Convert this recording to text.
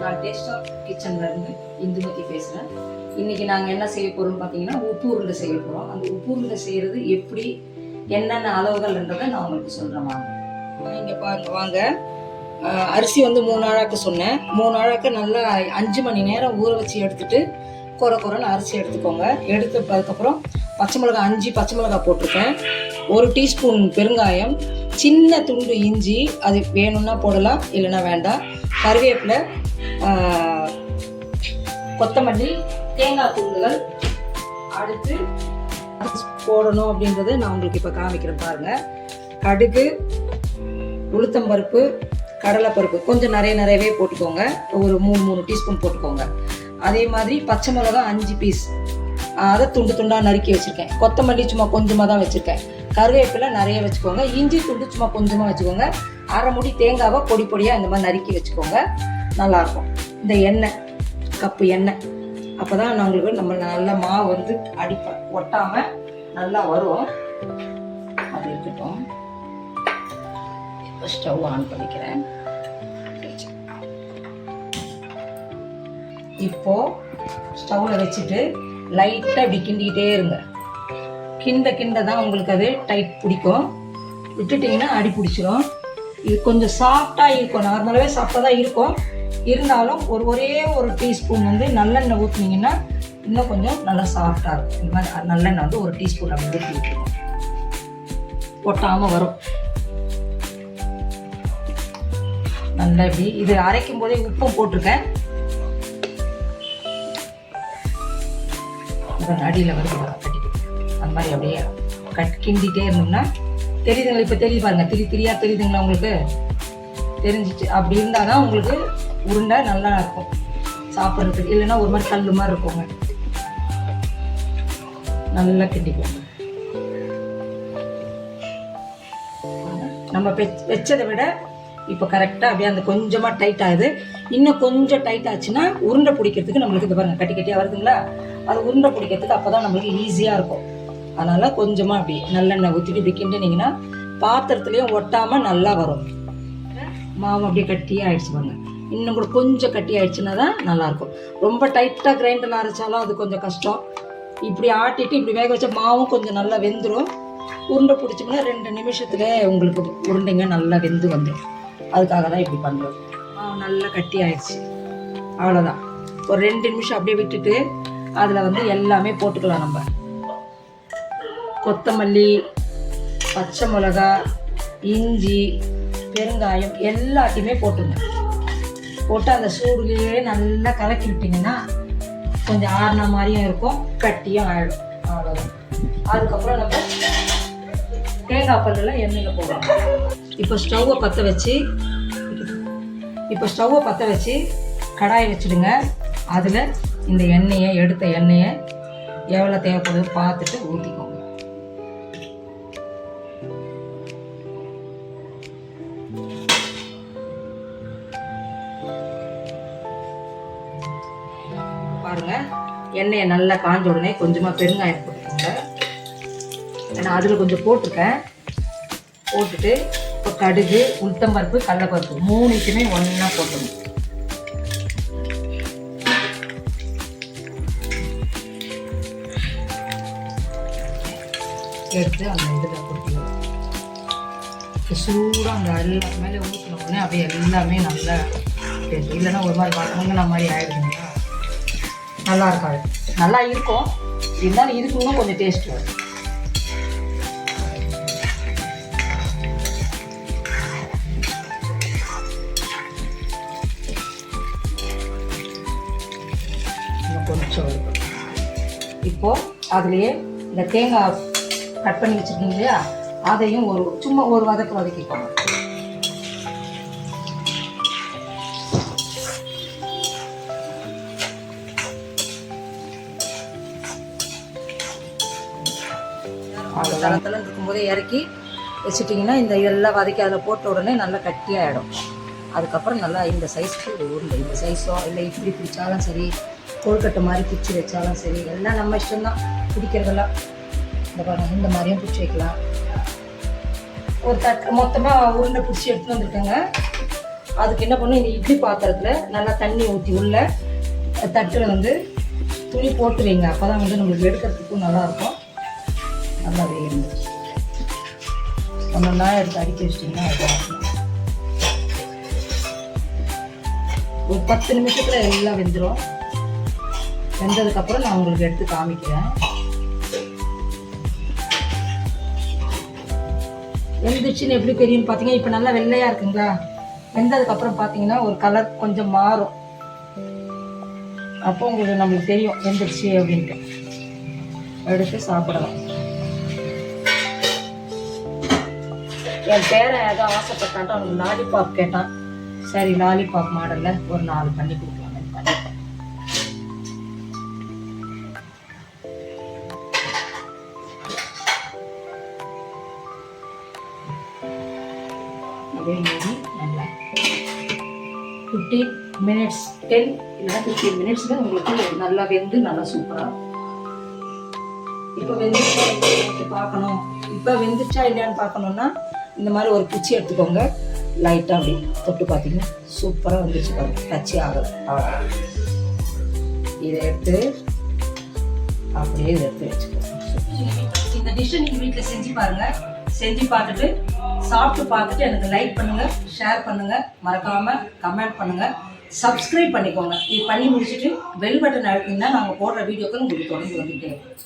நான் taste of கிச்சன்ல இருந்து இந்துமதி பேசுகிறேன். இன்றைக்கி நாங்கள் என்ன செய்ய போகிறோம்னு பார்த்தீங்கன்னா உப்பு உருண்டை செய்ய போகிறோம். அந்த உப்பு உருண்டை செய்கிறது எப்படி, என்னென்ன அளவுகள்ன்றதை நான் உங்களுக்கு சொல்கிறேன். இங்கே பாருங்க, வாங்க. அரிசி வந்து 3 நாளாக்க சொன்னேன். 3 நாளாக்க நல்லா 5 மணி நேரம் ஊற வச்சு எடுத்துட்டு குறைன்னு அரிசி எடுத்துக்கோங்க. அதுக்கப்புறம் பச்சை மிளகாய் 5 பச்சை மிளகாய் போட்டிருக்கேன். 1 டீஸ்பூன் பெருங்காயம், சின்ன துண்டு இஞ்சி, அது வேணும்னா போடலாம், இல்லைன்னா வேண்டாம். கருவேப்பிலை, கொத்தமல்லி, தேங்காய் துண்டுகள். அடுத்து போடணும் அப்படின்றத நான் உங்களுக்கு இப்போ காமிக்கிறேன் பாருங்கள். கடுகு, உளுத்தம்பருப்பு, கடலைப்பருப்பு கொஞ்சம் நிறையவே போட்டுக்கோங்க. ஒரு 3 டீஸ்பூன் போட்டுக்கோங்க. அதே மாதிரி பச்சை மிளகாய் 5 பீஸ், அதை துண்டாக நறுக்கி வச்சுருக்கேன். கொத்தமல்லி சும்மா கொஞ்சமாக தான் வச்சுருக்கேன். கருவேப்பிலை நிறைய வச்சுக்கோங்க. இஞ்சி துண்டு சும்மா கொஞ்சமாக வச்சுக்கோங்க. அரை முடி தேங்காவை பொடியாக இந்த மாதிரி நறுக்கி வச்சுக்கோங்க. நல்லாயிருக்கும். இந்த எண்ணெய், கப்பு எண்ணெய், அப்போ தான் உங்களுக்கு நம்ம நல்லா மாவு வந்து ஒட்டாமல் நல்லா வரும். அது இருக்கட்டும். இப்போ ஸ்டவ் ஆன் பண்ணிக்கிறேன். இப்போ ஸ்டவ்வில் வச்சுட்டு லைட்டாக இப்படி கிண்டிக்கிட்டே இருங்க. கிண்ட தான் உங்களுக்கு அது டைட் பிடிக்கும். விட்டுட்டிங்கன்னா அடி பிடிச்சிரும். இது கொஞ்சம் சாஃப்டாக இருக்கும். நார்மலாகவே சாஃப்டாக தான் இருக்கும். இருந்தாலும் ஒரே ஒரு டீஸ்பூன் வந்து நல்லெண்ணெய் ஊற்றினீங்கன்னா இன்னும் கொஞ்சம் நல்லா சாஃப்டாக இருக்கும். இந்த மாதிரி நல்லெண்ணெய் வந்து 1 டீஸ்பூன் அப்படி ஊற்றி விட்டுருங்க. ஒட்டாமல் வரும். நல்லா இப்படி இது அரைக்கும் போதே உப்பும் போட்டிருக்கேன். அடியில் வருது அந்த மாதிரி அப்படியே கிண்டிகிட்டே இருந்தோம்னா தெரியுதுங்களா? இப்போ தெரியுது பாருங்க, திரியாக தெரியுதுங்களா உங்களுக்கு? தெரிஞ்சிச்சு. அப்படி இருந்தால் தான் உங்களுக்கு உருண்டை நல்லா இருக்கும் சாப்பிட்றதுக்கு. இல்லைன்னா ஒரு மாதிரி கல் மாதிரி இருக்குங்க. நல்லா கிண்டிக்கோங்க. நம்ம வச்சதை விட இப்போ கரெக்டாக அப்படியே அந்த கொஞ்சமாக டைட் ஆகுது. இன்னும் கொஞ்சம் டைட் ஆச்சுன்னா உருண்டை பிடிக்கிறதுக்கு நம்மளுக்கு இது பாருங்கள் கட்டியாக வருதுங்களா? அது உருண்டை பிடிக்கிறதுக்கு அப்போ தான் நம்மளுக்கு ஈஸியாக இருக்கும். அதனால் கொஞ்சமாக அப்படி நல்லெண்ணெய் ஊற்றிட்டு இப்படி கிண்டினீங்கன்னா பாத்திரத்துலேயும் ஒட்டாமல் நல்லா வரும். மாவு அப்படியே கட்டியாக ஆயிடுச்சு பாருங்க. இன்னும் கூட கொஞ்சம் கட்டி ஆயிடுச்சுன்னா தான் நல்லாயிருக்கும். ரொம்ப டைட்டாக கிரைண்டரில் அரைச்சாலும் அது கொஞ்சம் கஷ்டம். இப்படி ஆட்டிட்டு இப்படி வேக வச்ச மாவும் கொஞ்சம் நல்லா வெந்துடும். உருண்டை பிடிச்சோம்னா 2 நிமிஷத்துல உங்களுக்கு உருண்டைங்க நல்லா வெந்து வந்துடும். அதுக்காக தான் இப்படி பண்ணுறது. மாவு நல்லா கட்டி ஆயிடுச்சு. அவ்வளோதான். ஒரு 2 நிமிஷம் அப்படியே விட்டுட்டு அதில் வந்து எல்லாமே போட்டுக்கலாம். நம்ம கொத்தமல்லி, பச்சை மிளகா, இஞ்சி, பெருங்காயம் எல்லாத்தையுமே போட்டுருங்க. போட்டு அந்த சூடுலேயே நல்லா கலக்கி விட்டிங்கன்னா கொஞ்சம் ஆறின மாதிரியும் இருக்கும், கட்டியும் ஆகிடும். அவ்வளோதான். அதுக்கப்புறம் நம்ம தேங்காய் பல்லில் எண்ணெயில் போடுறோம். இப்போ ஸ்டவ்வை பற்ற வச்சு கடாயை வச்சுடுங்க. அதில் இந்த எடுத்த எண்ணெயை எவ்வளோ தேவைப்படுது பார்த்துட்டு ஊற்றிக்கோங்க. பாருங்க, எண்ணெயை நல்லா காஞ்ச உடனே கொஞ்சமாக பெருங்காயம் போட்டுக்கோங்க. ஏன்னா அதில் கொஞ்சம் போட்டிருக்கேன். போட்டுட்டு இப்போ கடுகு, உளுத்தம்பருப்பு, கடலைப்பருப்பு 3க்குமே ஒன்றா போட்டுக்கணும். எடுத்து அந்த இதில் கொடுத்துருவோம். சூடாக அந்த எல்லாம் மேலே ஊற்றின உடனே அப்படியே எல்லாமே நல்லா டேஸ்ட். இல்லைன்னா ஒரு மாதிரி வாங்கின மாதிரி ஆகிடுதுங்களா? நல்லா இருக்காது. நல்லா இருக்கும், இருந்தாலும் இருக்கணும் கொஞ்சம் டேஸ்ட் வரும். கொஞ்சம் இருக்கும். இப்போது அதுலேயே இந்த தேங்காய் கட் பண்ணி வச்சுருக்கீங்க இல்லையா, அதையும் சும்மா ஒரு வதக்கிக்கோங்க. அது தளத்தில் இருக்கும்போதே இறக்கி வச்சுட்டிங்கன்னா இந்த எல்லாம் வதக்கி அதில் போட்ட உடனே நல்லா கட்டியாகிடும். அதுக்கப்புறம் நல்லா இந்த சைஸ்க்கு உருண்டை, இந்த சைஸோ இல்லை இப்படி பிடிச்சாலும் சரி, கொழுக்கட்டை மாதிரி பிடிச்சி வச்சாலும் சரி, எல்லாம் நம்ம இஷ்டம்தான். பிடிக்கிறதெல்லாம் இந்த பாருங்கள், இந்த மாதிரியும் பிடிச்சி வைக்கலாம். ஒரு மொத்தமாக உருண்டை பிடிச்சி எடுத்துகிட்டு வந்துருக்கேங்க. அதுக்கு என்ன பண்ணும், இந்த இட்லி பாத்திரத்தில் நல்லா தண்ணி ஊற்றி உள்ள தட்டில் வந்து துணி போட்டு வைங்க. அப்போ தான் வந்து நம்மளுக்கு எடுக்கிறதுக்கும் நல்லாயிருக்கும். நல்லா வேகணும். ஒன்றா எடுத்து அடிக்க வச்சிட்டிங்கன்னா அது ஒரு 10 நிமிஷத்தில் எல்லாம் வெந்துடும். வெந்ததுக்கப்புறம் நான் உங்களுக்கு எடுத்து காமிக்கிறேன். வெந்துச்சுன்னு எப்படி தெரியும்னு பார்த்தீங்கன்னா, இப்போ நல்லா வெள்ளையாக இருக்குங்களா? வெந்ததுக்கப்புறம் பார்த்தீங்கன்னா ஒரு கலர் கொஞ்சம் மாறும். அப்போ உங்களுக்கு நம்மளுக்கு தெரியும் வெந்துருச்சு அப்படின்ட்டு. எடுத்து சாப்பிடலாம். என் பேரன் ஏதோ ஆசைப்பட்டான்ட்டு அவனுக்கு லாலிபாப் கேட்டான். சரி, லாலிபாப் மாடலில் ஒரு 4 பண்ணி கொடுக்கலாமே பண்ணிட்டேன். அதே மாதிரி நல்லா 15 மினிட்ஸ் 10 இல்லைன்னா 15 மினிட்ஸில் உங்களுக்கு நல்லா வெந்து நல்லா சூப்பராக இருக்கும். இப்போ வெந்துச்சா இல்லையான்னு பார்க்கணும். இப்போ வெந்துச்சா இல்லையான்னு பார்க்கணுன்னா இந்த மாதிரி ஒரு குச்சி எடுத்துக்கோங்க. லைட்டாக அப்படி தொட்டு பார்த்தீங்கன்னா சூப்பராக வந்துச்சு பாருங்க. டச்சு ஆகலை. இதை எடுத்து அப்படியே இதை எடுத்து வச்சுக்கோங்க. இந்த டிஷ்ஷை நீங்கள் வீட்டில் செஞ்சு பாருங்கள். செஞ்சு பார்த்துட்டு சாப்பிட்டு பார்த்துட்டு எனக்கு லைக் பண்ணுங்கள், ஷேர் பண்ணுங்கள், மறக்காமல் கமெண்ட் பண்ணுங்கள், சப்ஸ்கிரைப் பண்ணிக்கோங்க. இது பண்ணி முடிச்சுட்டு பெல் பட்டன் அழுத்திங்கன்னா நாங்கள் போடுற வீடியோக்கள் உங்களுக்கு தொடர்ந்து வந்துகிட்டே இருக்கும்.